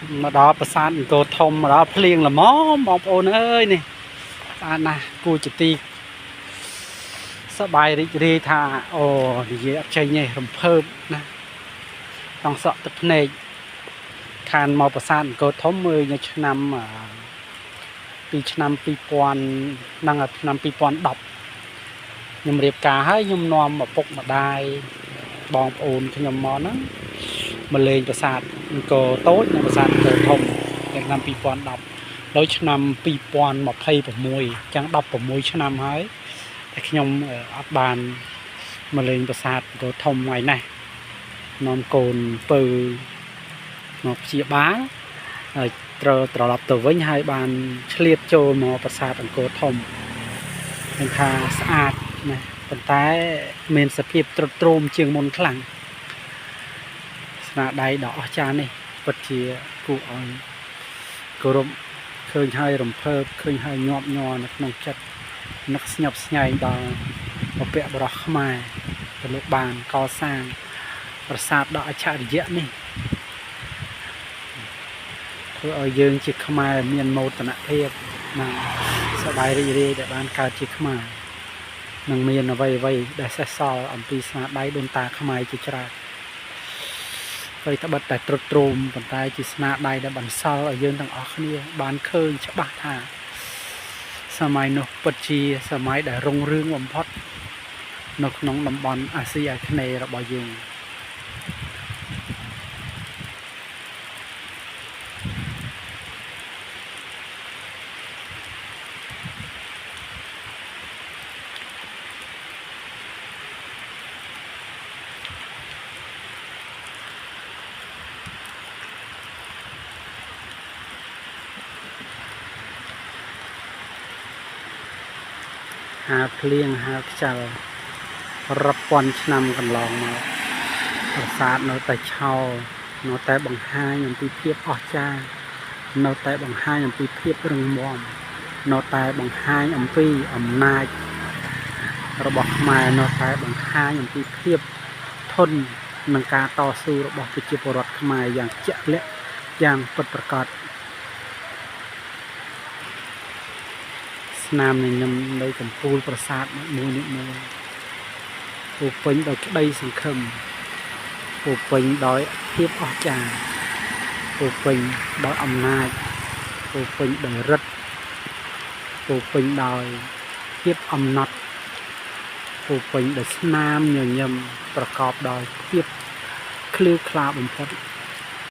mà đó bà san cô thông mà đó liền là mó bọc ôn ơi nè anh nè cô chỉ ti sắp bài đi thà ồ gì chơi nhẹ rầm phơm nèต้องសក់ទឹកភ្នែកខានមកប្រាសាទអង្គរធំមើលនៅឆ្នាំពីឆ្នាំ2000និងឆ្នាំ2010ខ្ញុំរៀបការហើយខ្ញុំនាំឪពុកម្ដាយបងប្អូនខ្ញុំមកហ្នឹងមកលេងប្រាសាទអង្គរតូចនិងប្រាសាទអង្គរធំឆ្នាំ2010ដល់ឆ្នាំ2026ចឹង16ឆ្នាំហើយតែខ្ញុំអត់បានមកលេងប្រាសាទអង្គរធំថ្ងៃនេះនាំកូនពៅមកព្យាបាលហើយត្រឡប់ទៅវិញហើយបានឆ្លៀតចូលមកប្រាសាទអង្គរធំឃើញថាស្អាតណាស់ប៉ុន្តែមានសភាពទ្រុឌទ្រោមជាងមុនខ្លាំងស្នាដៃដ៏អស្ចារ្យនេះពិតជាគួរឲ្យគោរពឃើញហើយរំភើបឃើញហើយញាប់ញ័រនៅក្នុងចិត្តនឹកស្ញប់ស្ញែងដល់បុព្វបុរសខ្មែរដែលលោកបានកសាងប្រាសាទដ៏អច្ឆរិយៈនេះធ្វើឲ្យយើងជាខ្មែរមានមោទនភាពនិងសប្បាយរីករាយដែលបានកើតជាខ្មែរនិងមានអ្វីដែលសេសសល់អំពីស្នាដៃដូនតាខ្មែរជាច្រើនហើយត្បិតតែទ្រុឌទ្រោមប៉ុន្តែជាស្នាដៃដែលបន្សល់ឲ្យយើងទាំងអស់គ្នាបានឃើញច្បាស់ថាសម័យនោះពិតជាសម័យដែលរុងរឿងបំផុតនៅក្នុងតំបន់អាស៊ីអាគ្នេយ៍របស់យើងហាភ្លៀងហាខ្យល់រាប់ពាន់ឆ្នាំកន្លងមកប្រាសាទនៅតែឆោលនៅតែបង្ហាញអំពីភាពអស្ចារ្យនៅតែបង្ហាញអំពីភាពរឹងមាំនៅតែបង្ហាញអំពីអំណាចរបស់ខ្មែរនៅតែបង្ហាញអំពីភាពធន់នឹងការតស៊ូរបស់ប្រជាពលរដ្ឋខ្មែរយ៉ាងជាក់លាក់យ៉ាងពិតប្រាកដស្នាមញញឹមនៅកំពូលប្រាសាទមួយពោពេញដោយក្តីសង្ឃឹមពោពេញដោយភាពអស្ចារ្យពោពេញដោយអំណាចពោពេញដោយឫទ្ធិពោពេញដោយភាពអំណត់ពោពេញដោយស្នាមញញឹមប្រកបដោយភាពឃ្លាវខ្លាបំផុត